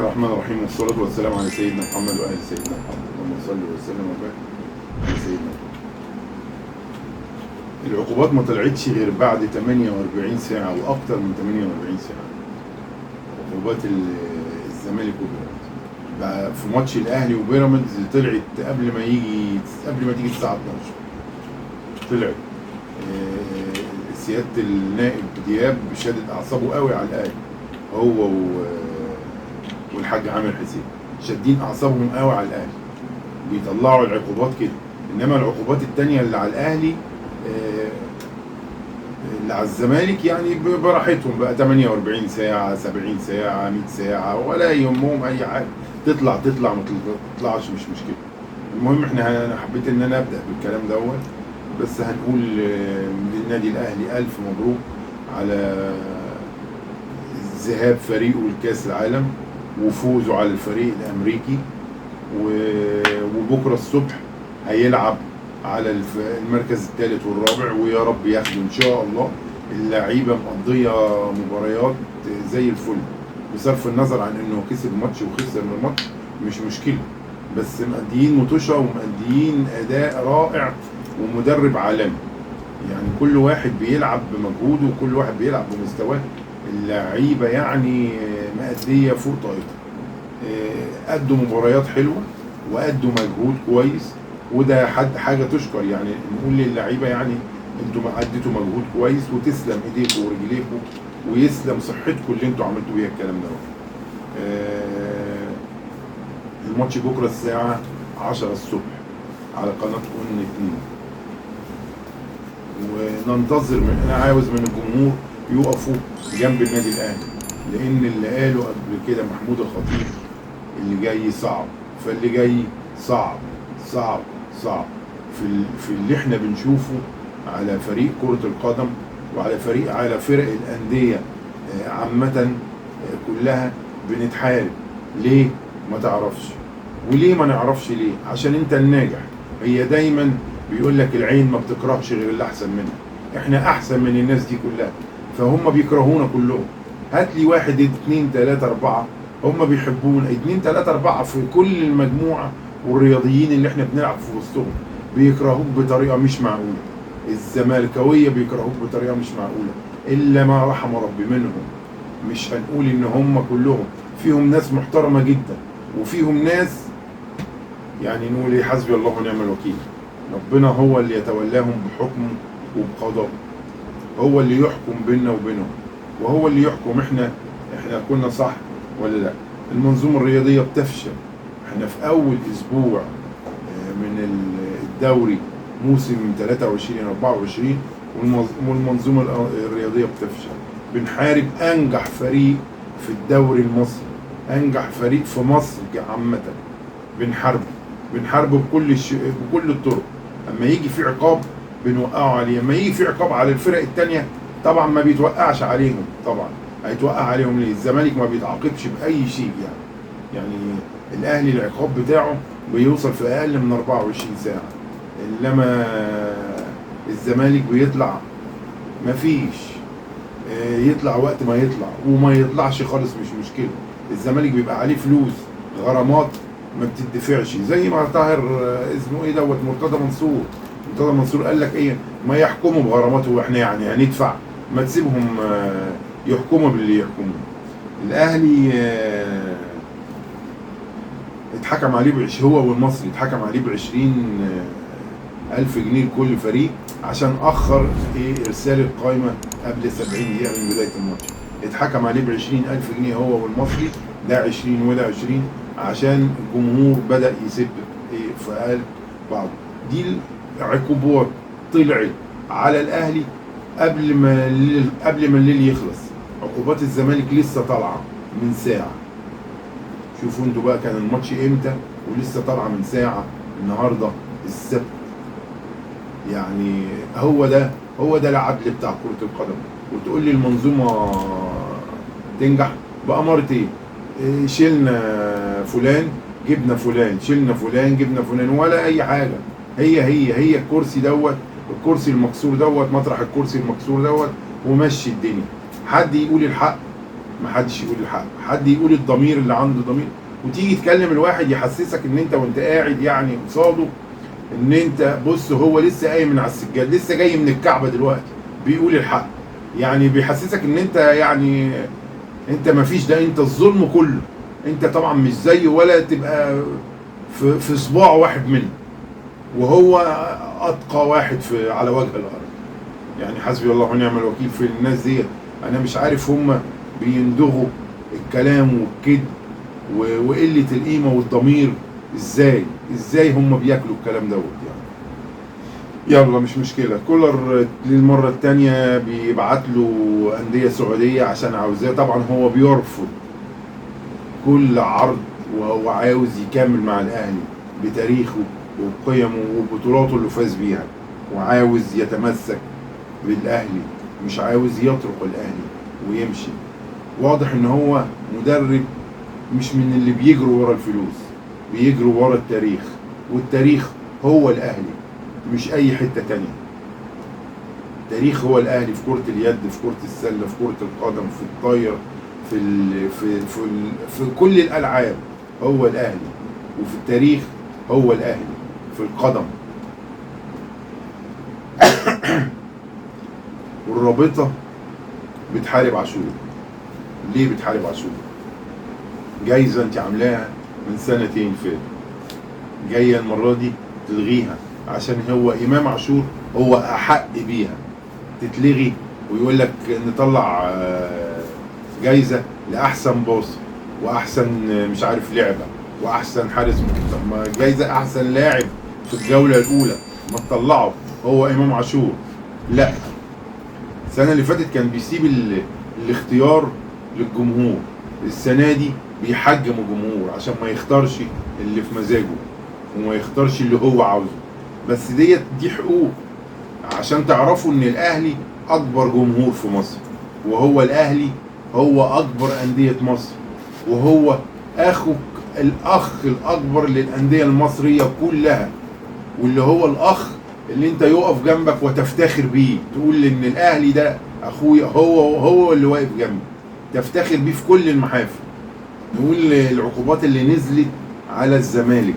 الرحمن الرحيم، والصلاة والسلام على سيدنا محمد وآل سيدنا محمد. اللهم صل وسلم وبارك على سيدنا محمد. العقوبات ما طلعتش غير بعد 48 ساعة وأكتر من 48 ساعة. عقوبات الزمالك وبيراميدز بقى في ماتش الأهلي وبيراميدز طلعت قبل ما تيجي الساعة 12 طلعت. سيادة النائب دياب شادد أعصابه قوي على الأهلي، هو والحاج عامر حسين شادين اعصابهم قوي على الاهلي، بيطلعوا العقوبات كده. انما العقوبات التانية اللي على الاهلي اللي على الزمالك يعني براحتهم بقى، 48 ساعة 70 ساعة 100 ساعة ولا يهمهم اي حاجة، تطلع ما تطلعش مش مشكلة. المهم انا حبيت ان انا ابدا بالكلام دوت، بس هنقول للنادي الاهلي الف مبروك على ذهاب فريقه لكاس العالم وفوزه على الفريق الامريكي، وبكره الصبح هيلعب على المركز الثالث والرابع، ويا رب ياخده ان شاء الله. اللعيبه مقضيه مباريات زي الفل، بصرف النظر عن انه كسب ماتش وخسر من ماتش مش مشكله، بس مقضيين مطوشه ومقضيين اداء رائع ومدرب عالمي. يعني كل واحد بيلعب بمجهوده وكل واحد بيلعب بمستواه. اللعيبه يعني مأدية فوق طاقتها، أدوا مباريات حلوة وأدوا مجهود كويس، وده حاجة تشكر. يعني نقول للعيبة يعني انتوا أديتوا مجهود كويس، وتسلم ايديكم ورجليكم ويسلم صحتكم اللي انتوا عملتوا بيها الكلام ده. الماتش بكرة الساعة 10 الصبح على قناة أون 2، وننتظر انا عاوز من الجمهور يقفوا جنب النادي الاهلي، لان اللي قاله قبل كده محمود الخطيب اللي جاي صعب، فاللي جاي صعب صعب صعب في اللي احنا بنشوفه على فريق كرة القدم على فرق الأندية عامة كلها بنتحارب. ليه؟ ما تعرفش. وليه ما نعرفش ليه؟ عشان انت الناجح. هي دايما بيقول لك العين ما بتكرهش غير اللي احسن منها. احنا احسن من الناس دي كلها، فهم بيكرهونا كلهم. هات لي واحد 2 3 4 هم بيحبونا، 2 3 4 في كل المجموعه، والرياضيين اللي احنا بنلعب في وسطهم بيكرهوك بطريقه مش معقوله. الزمالكاويه بيكرهوك بطريقه مش معقوله، الا ما رحم ربي منهم. مش هنقول ان هم كلهم، فيهم ناس محترمه جدا وفيهم ناس يعني نقول ايه، حسبي الله ونعم الوكيل. ربنا هو اللي يتولاهم بحكمه وبقضائه، هو اللي يحكم بيننا وبينهم، وهو اللي يحكم احنا كنا صح ولا لا. المنظومه الرياضيه بتفشل. احنا في اول اسبوع من الدوري موسم 23 24 والمنظومه الرياضيه بتفشل. بنحارب انجح فريق في الدوري المصري، انجح فريق في مصر عامه، بنحاربه بكل الطرق. اما يجي في عقاب بنوقعه عليه، اما يجي في عقاب على الفرق الثانيه طبعا ما بيتوقعش عليهم. طبعا هيتوقع عليهم ليه؟ الزمالك ما بيتعاقبش باي شيء يعني الاهلي العقاب بتاعه بيوصل في اقل من 24 ساعه، انما الزمالك بيطلع مفيش، يطلع وقت ما يطلع وما يطلعش خالص مش مشكله. الزمالك بيبقى عليه فلوس غرامات ما بتدفعش، زي ما طاهر اسمه ايه دوت مرتضى منصور قال لك ايه، ما يحكموا بغراماته واحنا يعني هندفع، ما تسيبهم يحكموا باللي يحكموا. الاهلي اتحكم عليه هو والمصري اتحكم عليه ب20,000 جنيه لكل فريق عشان اخر ارسال القائمه قبل 70 دقيقه من بدايه الماتش. اتحكم عليه ب20,000 جنيه هو والمصري، ده 20 وده 20، عشان الجمهور بدا يسب في قلب بعض. دي العقوبات طلعت على الاهلي قبل ما الليل يخلص. عقوبات الزمالك لسه طالعه من ساعه. شوفوا انتوا بقى كان الماتش امتى ولسه طالعه من ساعه، النهارده السبت. يعني هو ده العدل بتاع كرة القدم. وتقول لي المنظومه تنجح بأمارة ايه؟ شلنا فلان جبنا فلان، شلنا فلان جبنا فلان، ولا اي حاجه. هي الكرسي المكسور دوت مطرح الكرسي المكسور دوت، ومشي الدنيا. حد يقول الحق محدش يقول الحق، حد يقول الضمير اللي عنده ضمير. وتيجي تكلم الواحد يحسسك ان انت وانت قاعد يعني قصاده ان انت بص هو لسه قايم من على السجاد، لسه جاي من الكعبه دلوقتي بيقول الحق. يعني بيحسسك ان انت يعني انت مفيش، ده انت الظلم كله. انت طبعا مش زيه ولا تبقى في صباع واحد منه، وهو اتقى واحد على وجه الارض. يعني حسبي الله ونعم الوكيل في الناس ديت. انا مش عارف هم بيندغوا الكلام والكذب وقله القيمه والضمير ازاي هم بياكلوا الكلام دوت يعني. يلا مش مشكله. كولر للمره الثانيه بيبعت له انديه سعوديه عشان عاوزاه. طبعا هو بيرفض كل عرض، وهو عاوز يكمل مع الاهلي بتاريخه وقيمه وبطولاته اللي فاز بيها، وعاوز يتمسك بالاهلي، مش عاوز يترك الاهلي ويمشي. واضح ان هو مدرب مش من اللي بيجروا ورا الفلوس، بيجروا ورا التاريخ، والتاريخ هو الاهلي مش اي حته تانية. التاريخ هو الاهلي في كره اليد، في كره السله، في كره القدم، في الطايره، في كل الالعاب هو الاهلي. وفي التاريخ هو الاهلي في القدم. والرابطه بتحارب عاشور. ليه بتحارب عاشور؟ جايزه انت عاملاها من سنتين فاتوا، جايه المره دي تلغيها عشان هو امام عاشور هو احق بيها تتلغي، ويقول لك نطلع جايزه لاحسن باص واحسن مش عارف لعبه واحسن حارس. طب ما جايزه احسن لاعب في الجوله الاولى ما تطلعه هو امام عاشور؟ لا. السنه اللي فاتت كان بيسيب الاختيار للجمهور، السنه دي بيحجم الجمهور عشان ما يختارش اللي في مزاجه وما يختارش اللي هو عاوزه. بس دي حقوق، عشان تعرفوا ان الاهلي اكبر جمهور في مصر، وهو الاهلي هو اكبر انديه مصر، وهو الاخ الاكبر للانديه المصريه كلها، واللي هو الاخ اللي انت يقف جنبك وتفتخر بيه، تقول ان الاهلي ده اخويا، هو اللي واقف جنبي، تفتخر بيه في كل المحافل. نقول العقوبات اللي نزلت على الزمالك،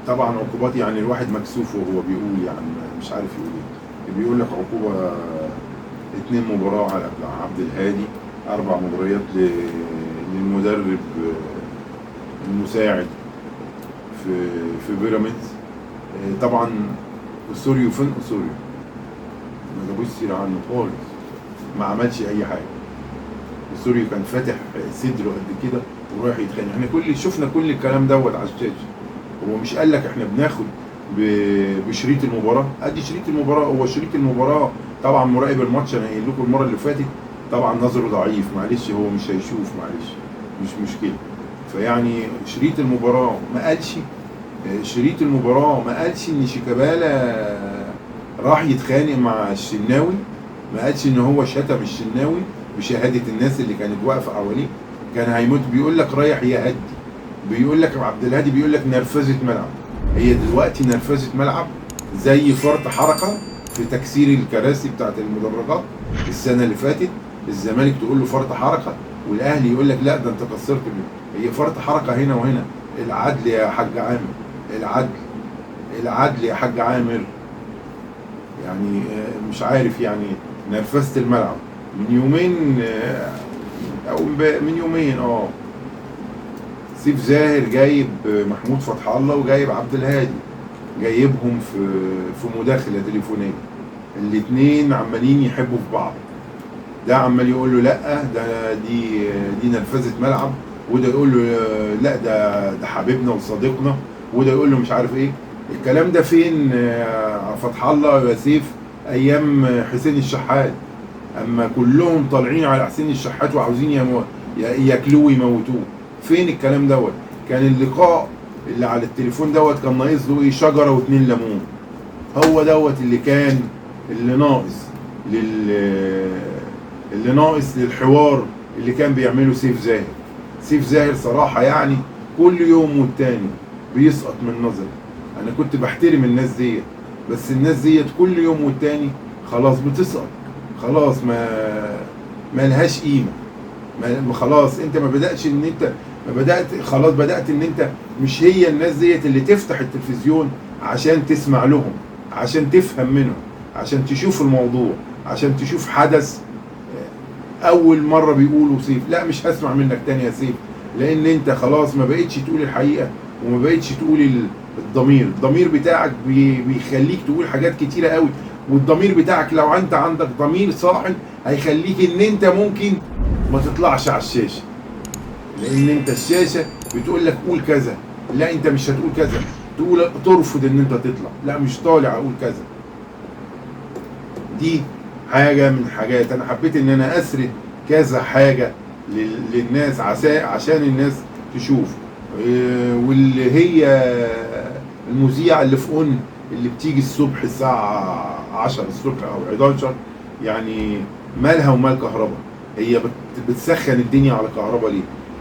طبعا عقوبات يعني الواحد مكسوف وهو بيقول، يعني مش عارف يقول ايه. بيقول لك عقوبه 2 مباراه على عبد الهادي، 4 مباريات للمدرب المساعد في بيراميدز. طبعا اسوريو، فين اسوريو؟ ما جابوش سيره عنه خالص، ما عملش اي حاجه. اسوريو كان فاتح صدره قد كده ورايح يتخانق. احنا شفنا كل الكلام دوت على الشاشه. هو مش قال لك احنا بناخد بشريط المباراه؟ ادي شريط المباراه. هو شريط المباراه طبعا مراقب الماتش، انا قايل لكم المره اللي فاتت طبعا نظره ضعيف، معلش هو مش هيشوف، معلش مش مشكله. فيعني شريط المباراه ما قالش، شريط المباراه ما قالش ان شيكابالا راح يتخانق مع الشناوي، ما قالش ان هو شتم الشناوي بشهاده الناس اللي كانت واقفه حواليه، كان هيموت. بيقول لك رايح يهدي، بيقول لك عبد الهادي بيقول لك نرفزه ملعب. هي دلوقتي نرفزه ملعب زي فرط حركه في تكسير الكراسي بتاعت المدرجات السنه اللي فاتت. الزمالك تقول له فرط حركه، والاهلي يقول لك لا ده انت كسرت. هي فرط حركه هنا وهنا. العدل يا حاج عامر، العدل يا حاج عامر. يعني مش عارف يعني نرفزه الملعب من يومين او من يومين سيف زاهر جايب محمود فتح الله وجايب عبد الهادي، جايبهم في مداخله تليفونيه، الاثنين عمالين يحبوا في بعض. ده عمال يقول له لا ده دي نرفزه ملعب، وده يقول له لا ده حبيبنا وصديقنا، وده يقول له مش عارف ايه. الكلام ده فين فتح الله يا سيف؟ ايام حسين الشحات، اما كلهم طالعين على حسين الشحات وعاوزين ياكلوه ويموتوه. فين الكلام دوت؟ كان اللقاء اللي على التليفون دوت كان ناقص له ايه؟ شجره و2 ليمون. هو دوت اللي ناقص للحوار اللي كان بيعمله سيف زاهر. سيف زاهر صراحه يعني كل يوم والتاني بيسقط من نظري. انا كنت بحترم الناس ديت، بس الناس ديت كل يوم والتاني خلاص بتسقط، خلاص ما لهاش قيمه. خلاص انت ما بدأتش ان انت ما بدأت خلاص بدأت ان انت مش هي الناس ديت اللي تفتح التلفزيون عشان تسمع لهم، عشان تفهم منهم، عشان تشوف الموضوع، عشان تشوف حدث اول مرة بيقولوا سيف. لا مش هسمع منك تاني يا سيف، لان انت خلاص ما بقتش تقول الحقيقة وما بقتش تقول الضمير بتاعك بيخليك تقول حاجات كتيرة قوي. والضمير بتاعك لو انت عندك ضمير صاحي هيخليك ان انت ممكن ما تطلعش على الشاشة، لان انت الشاشة بتقول لك قول كذا، لا انت مش هتقول كذا، ترفض ان انت تطلع، لا مش طالع اقول كذا. دي حاجة من الحاجات انا حبيت ان انا اسرد كذا حاجة للناس عشان الناس تشوف. واللي هي المذيعة اللي في اللي بتيجي الصبح الساعة 10 الصبح او 11، يعني مالها ومال كهرباء؟ هي بتسخن الدنيا على كهرباء ليه؟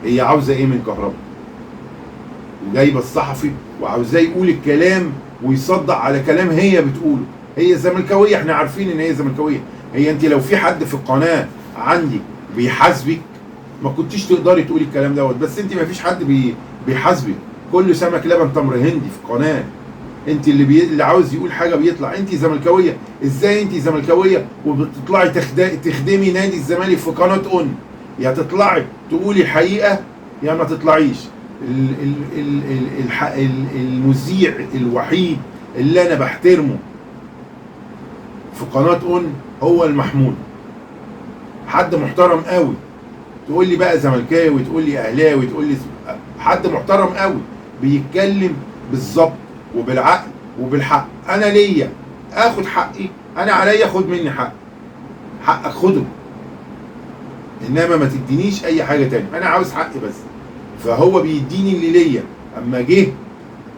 هي عاوزة ايه من كهرباء؟ وجايبة الصحفي وعاوزاه يقول الكلام ويصدق على كلام هي بتقوله. هي زملكاوية، احنا عارفين ان هي زملكاوية. هي انت لو في حد في القناة عندي بيحاسبك ما كنتيش تقدري تقولي الكلام دوت، بس انت ما فيش حد بيحاسبك. كل سمك لبن تمر هندي في القناة. انت اللي عاوز يقول حاجة بيطلع. انت زملكاوية، ازاي انت زملكاوية وبتطلعي تخدمي نادي الزمالك في قناة يا تطلعي تقولي الحقيقة يا ما تطلعيش. المذيع الوحيد اللي انا بحترمه في قناة هو المحمود، حد محترم قوي. تقول لي بقى زملكاوي، تقول لي اهلاوي، تقول لي حد محترم قوي بيتكلم بالظبط وبالعقل وبالحق. انا ليا اخد حقي، انا عليا خد مني حقك خده، انما ما تدينيش اي حاجه تاني، انا عاوز حقي بس. فهو بيديني اللي ليا. اما جه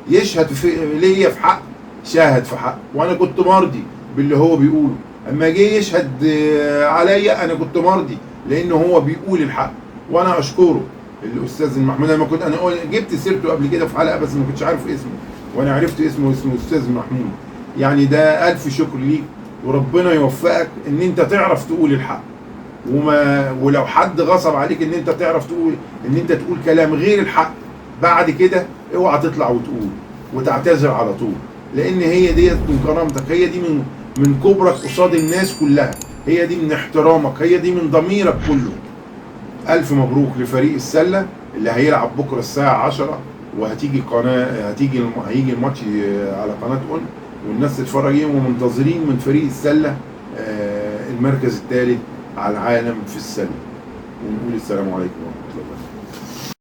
يشهد ليا في حق، شاهد في حق وانا كنت مرضي باللي هو بيقوله. اما جه يشهد عليا انا كنت مرضي لانه هو بيقول الحق. وانا اشكره الاستاذ المحمود. انا كنت انا جبت سيرته قبل كده في حلقه بس ما كنتش عارف اسمه، وانا عرفت اسمه استاذ محمود. يعني ده الف شكر ليك، وربنا يوفقك ان انت تعرف تقول الحق. ولو حد غصب عليك ان انت تعرف تقول ان انت تقول كلام غير الحق بعد كده، اوعى تطلع وتقول وتعتذر على طول، لان هي ديت من كرامتك، هي دي من كبرك قصاد الناس كلها، هي دي من احترامك، هي دي من ضميرك كله. الف مبروك لفريق السله اللي هيلعب بكره الساعه 10، وهتيجي هيجي الماتش على قناه والناس تتفرج ايه، ومنتظرين من فريق السله المركز الثالث على العالم في السله. ونقول السلام عليكم ورحمه الله وبركاته.